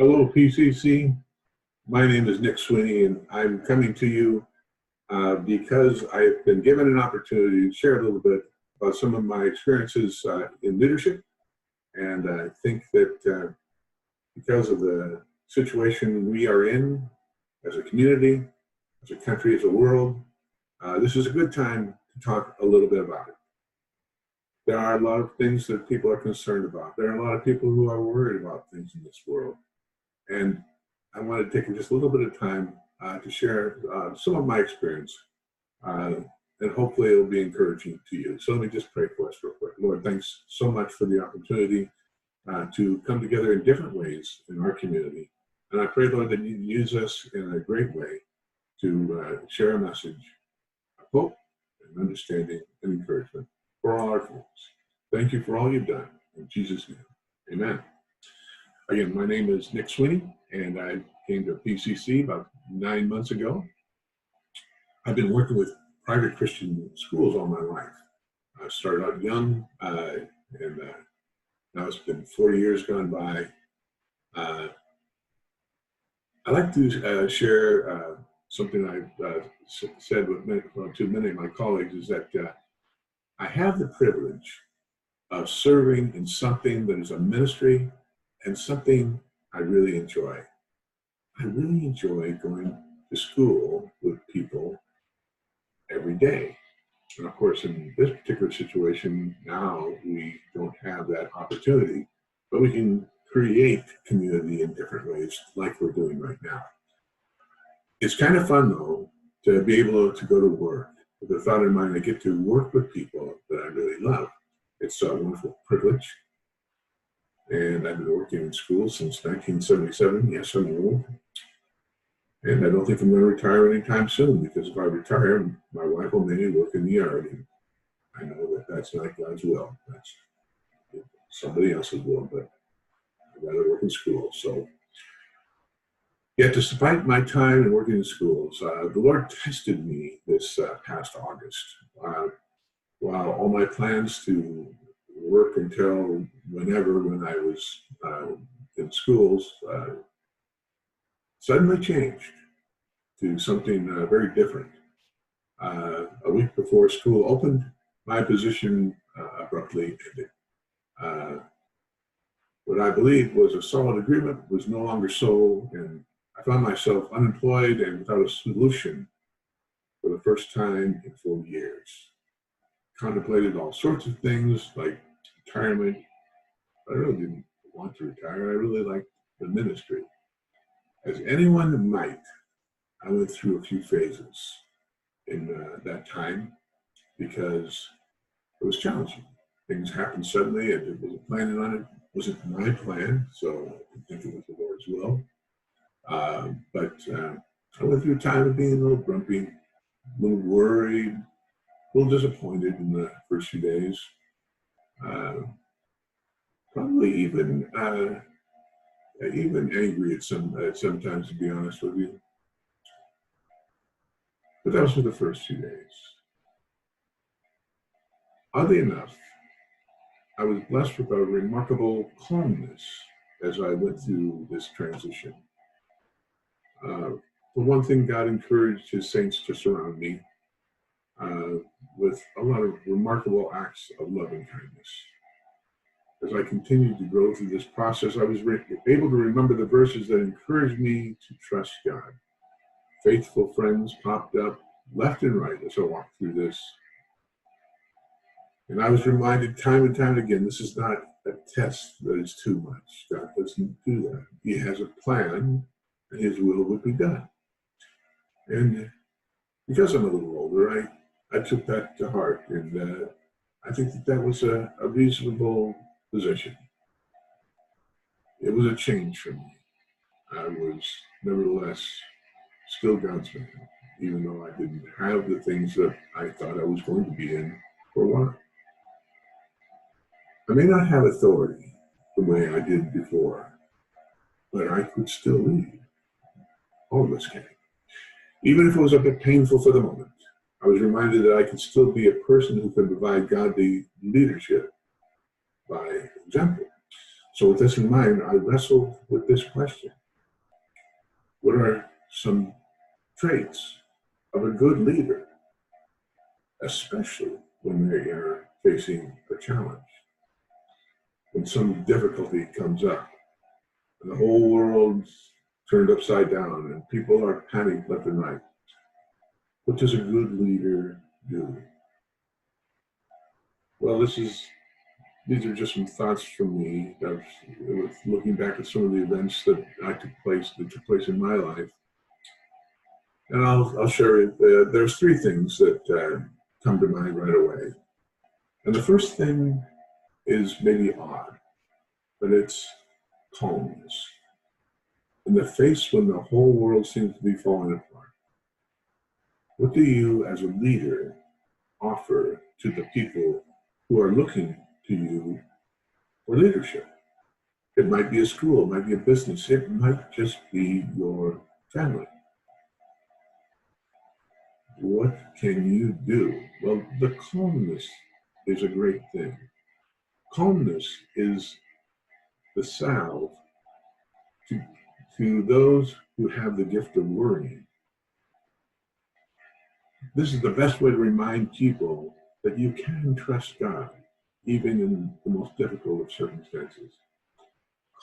Hello, PCC. My name is Nick Sweeney, and I'm coming to you because I've been given an opportunity to share a little bit about some of my experiences in leadership. And I think that because of the situation we are in as a community, as a country, as a world, this is a good time to talk a little bit about it. There are a lot of things that people are concerned about. There are a lot of people who are worried about things in this world. And I want to take just a little bit of time to share some of my experience, and hopefully it'll be encouraging to you. So let me just pray for us real quick. Lord, thanks so much for the opportunity to come together in different ways in our community. And I pray, Lord, that you use us in a great way to share a message of hope and understanding and encouragement for all our folks. Thank you for all you've done. In Jesus' name, amen. Again, my name is Nick Sweeney, and I came to PCC about 9 months ago. I've been working with private Christian schools all my life. I started out young, and now it's been 40 years gone by. I like to share something I've said to many of my colleagues, is that I have the privilege of serving in something that is a ministry and something I really enjoy. I really enjoy going to school with people every day. And of course, in this particular situation, now we don't have that opportunity, but we can create community in different ways like we're doing right now. It's kind of fun, though, to be able to go to work with the thought in mind I get to work with people that I really love. It's a wonderful privilege. And I've been working in school since 1977. Yes, I'm old. And I don't think I'm going to retire anytime soon, because if I retire, my wife will make me work in the yard. And I know that that's not God's will. That's somebody else's will, but I'd rather work in school. So, yet despite my time in working in schools, the Lord tested me this past August. While all my plans to work until whenever when I was in schools suddenly changed to something very different. A week before school opened, my position abruptly ended. What I believed was a solid agreement was no longer so, and I found myself unemployed and without a solution for the first time in 4 years. Contemplated all sorts of things like retirement. I really didn't want to retire. I really liked the ministry. As anyone might, I went through a few phases in that time because it was challenging. Things happened suddenly. I wasn't planning on it. It wasn't my plan, so I didn't think it was the Lord's will. But I went through a time of being a little grumpy, a little worried, a little disappointed in the first few days. Probably even angry at sometimes, to be honest with you. But that was for the first few days. Oddly enough, I was blessed with a remarkable calmness as I went through this transition. For one thing, God encouraged his saints to surround me with a lot of remarkable acts of loving kindness. As I continued to grow through this process, I was able to remember the verses that encouraged me to trust God. Faithful friends popped up left and right as I walked through this. And I was reminded time and time again, this is not a test that is too much. God doesn't do that. He has a plan, and his will would be done. And because I'm a little older, I took that to heart, and I think that was a reasonable position. It was a change for me. I was nevertheless still God's man, even though I didn't have the things that I thought I was going to be in for a while. I may not have authority the way I did before, but I could still lead. All of us can. Even if it was a bit painful for the moment, I was reminded that I could still be a person who can provide godly leadership by example. So with this in mind, I wrestled with this question. What are some traits of a good leader, especially when they are facing a challenge? When some difficulty comes up and the whole world's turned upside down and people are panicked left and right, what does a good leader do? Well, these are just some thoughts from me. Looking back at some of the events that took place in my life, and I'll share it. There's three things that come to mind right away, and the first thing is maybe odd, but it's calmness. In the face when the whole world seems to be falling apart, what do you, as a leader, offer to the people who are looking to you for leadership? It might be a school, it might be a business, it might just be your family. What can you do? Well, the calmness is a great thing. Calmness is the salve to those who have the gift of worrying. This is the best way to remind people that you can trust God, even in the most difficult of circumstances.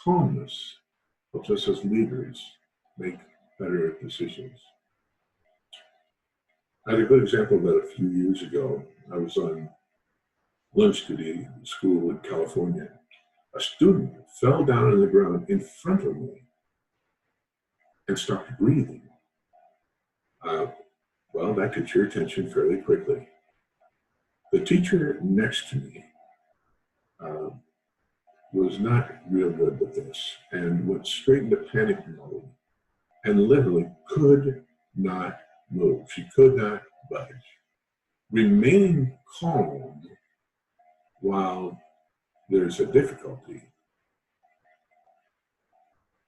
Calmness helps us as leaders make better decisions. I had a good example of that a few years ago. I was on lunch duty at school in California. A student fell down on the ground in front of me and started breathing. Well, that gets your attention fairly quickly. The teacher next to me was not real good with this and went straight into panic mode and literally could not move. She could not budge. Remaining calm while there's a difficulty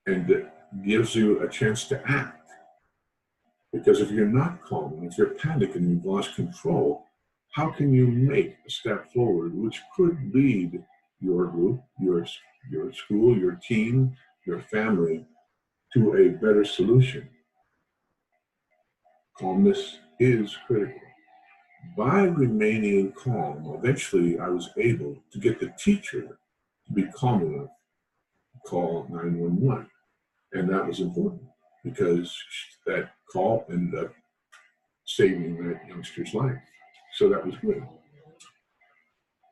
and it gives you a chance to act. Because if you're not calm, if you're panicking and you've lost control, how can you make a step forward which could lead your group, your school, your team, your family to a better solution? Calmness is critical. By remaining calm, eventually I was able to get the teacher to be calm enough to call 911. And that was important because that call ended up saving that youngster's life. So that was good.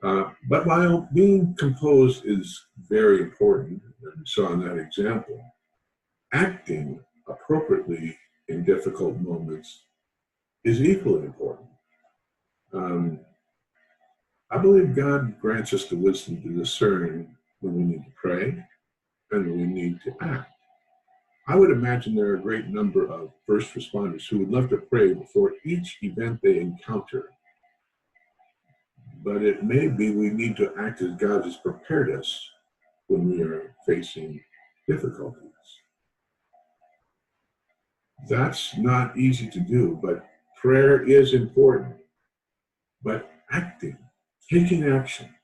But while being composed is very important, as we saw in that example, acting appropriately in difficult moments is equally important. I believe God grants us the wisdom to discern when we need to pray and when we need to act. I would imagine there are a great number of first responders who would love to pray before each event they encounter. But it may be we need to act as God has prepared us when we are facing difficulties. That's not easy to do, but prayer is important. But acting, taking action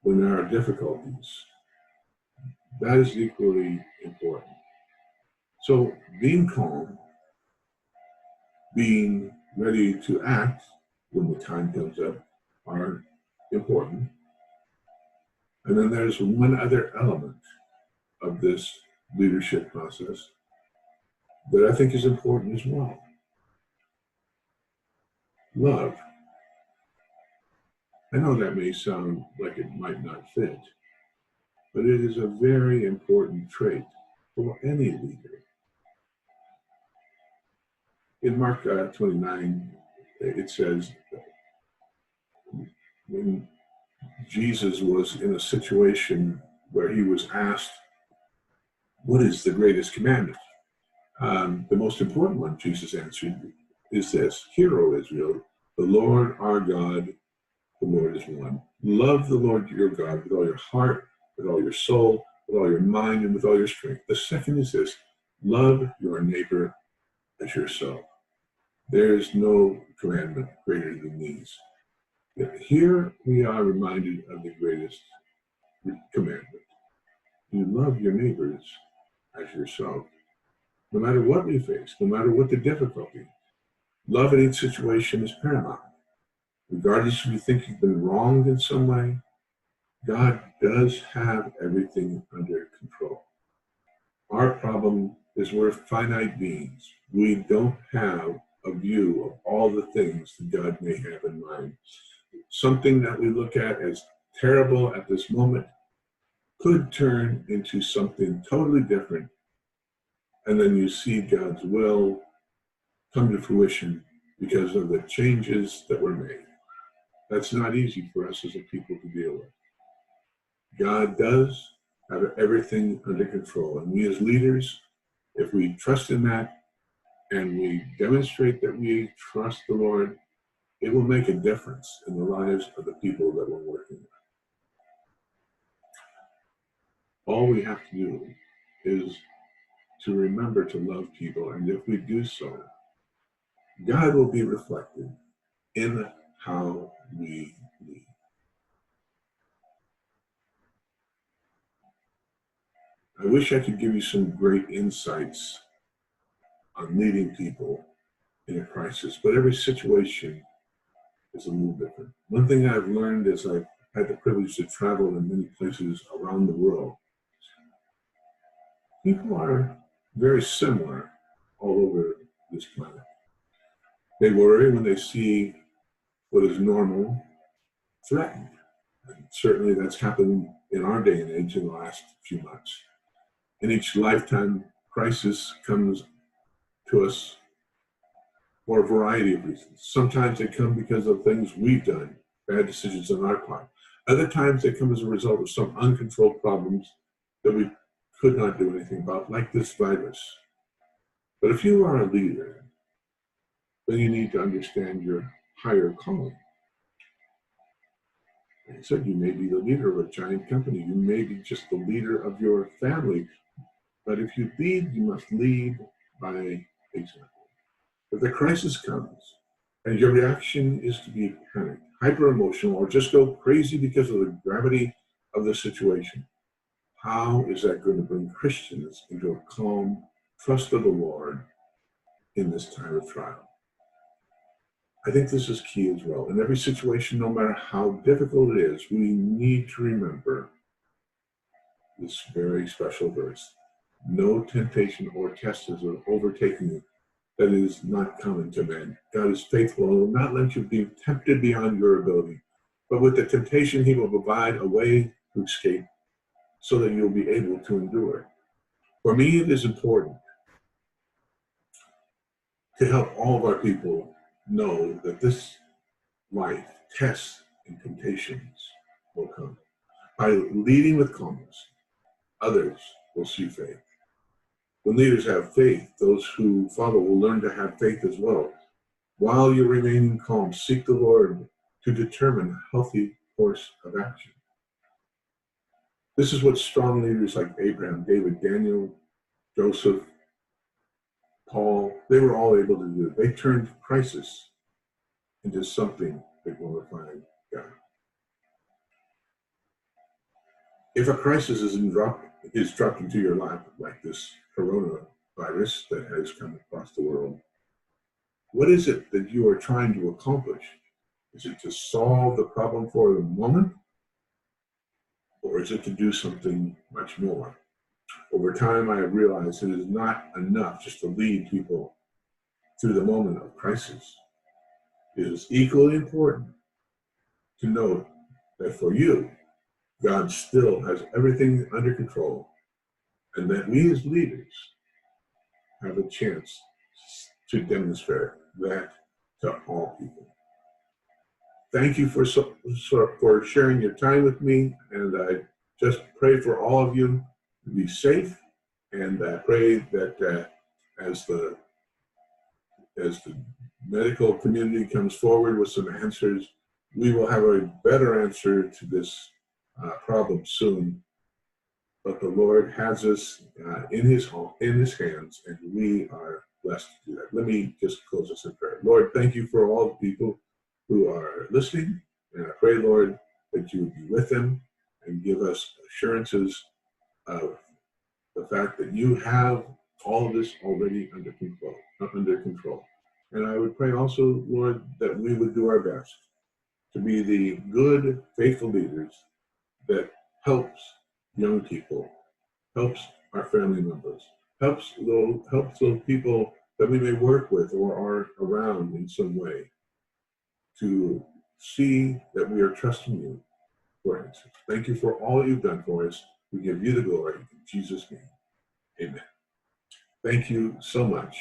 when there are difficulties, that is equally important. So being calm, being ready to act when the time comes up are important. And then there's one other element of this leadership process that I think is important as well. Love. I know that may sound like it might not fit, but it is a very important trait for any leader. In Mark 29, it says, when Jesus was in a situation where he was asked, what is the greatest commandment? The most important one, Jesus answered, is this: Hear, O Israel, the Lord our God, the Lord is one. Love the Lord your God with all your heart, with all your soul, with all your mind, and with all your strength. The second is this: love your neighbor as yourself. There is no commandment greater than these. Yet here we are reminded of the greatest commandment. you love your neighbors as yourself. No matter what we face, no matter what the difficulty, love in each situation is paramount. Regardless if you think you've been wronged in some way, God does have everything under control. Our problem is we're finite beings. We don't have a view of all the things that God may have in mind. Something that we look at as terrible at this moment could turn into something totally different, and then you see God's will come to fruition because of the changes that were made. That's not easy for us as a people to deal with. God does have everything under control, and we as leaders, if we trust in that and we demonstrate that we trust the Lord, it will make a difference in the lives of the people that we're working with. All we have to do is to remember to love people, and if we do so, God will be reflected in how we lead. I wish I could give you some great insights on leading people in a crisis, but every situation is a little different. One thing I've learned as I've had the privilege to travel in many places around the world, people are very similar all over this planet. They worry when they see what is normal threatened. And certainly that's happened in our day and age in the last few months. In each lifetime, crisis comes to us for a variety of reasons. Sometimes they come because of things we've done, bad decisions on our part. Other times they come as a result of some uncontrolled problems that we could not do anything about, like this virus. But if you are a leader, then you need to understand your higher calling. Like I said, you may be the leader of a giant company. You may be just the leader of your family. But if you lead, you must lead by example. If the crisis comes and your reaction is to be panicked, hyper-emotional, or just go crazy because of the gravity of the situation, how is that going to bring Christians into a calm trust of the Lord in this time of trial? I think this is key as well. In every situation, no matter how difficult it is, we need to remember this very special verse. No temptation or test is overtaking you that is not common to man. God is faithful and will not let you be tempted beyond your ability. But with the temptation, he will provide a way to escape so that you'll be able to endure. For me, it is important to help all of our people know that this life, tests and temptations will come. By leading with calmness, others will see faith. When leaders have faith, those who follow will learn to have faith as well. While you're remaining calm, seek the Lord to determine a healthy course of action. This is what strong leaders like Abraham, David, Daniel, Joseph, Paul, they were all able to do. They turned crisis into something that glorified God. If a crisis is dropped into your lap, like this coronavirus that has come across the world, what is it that you are trying to accomplish? Is it to solve the problem for the moment? Or is it to do something much more? Over time, I have realized it is not enough just to lead people through the moment of crisis. It is equally important to note that for you, God still has everything under control, and that we as leaders have a chance to demonstrate that to all people. Thank you for sharing your time with me, and I just pray for all of you to be safe, and I pray that as the medical community comes forward with some answers, we will have a better answer to this problem soon. But the Lord has us in His hands, and we are blessed to do that. Let me just close this in prayer. Lord, thank you for all the people who are listening, and I pray, Lord, that you would be with them and give us assurances of the fact that you have all of this already under control, And I would pray also, Lord, that we would do our best to be the good, faithful leaders that helps young people, helps our family members, helps those people that we may work with or are around in some way to see that we are trusting you for answers. Thank you for all you've done for us. We give you the glory in Jesus' name. Amen. Thank you so much.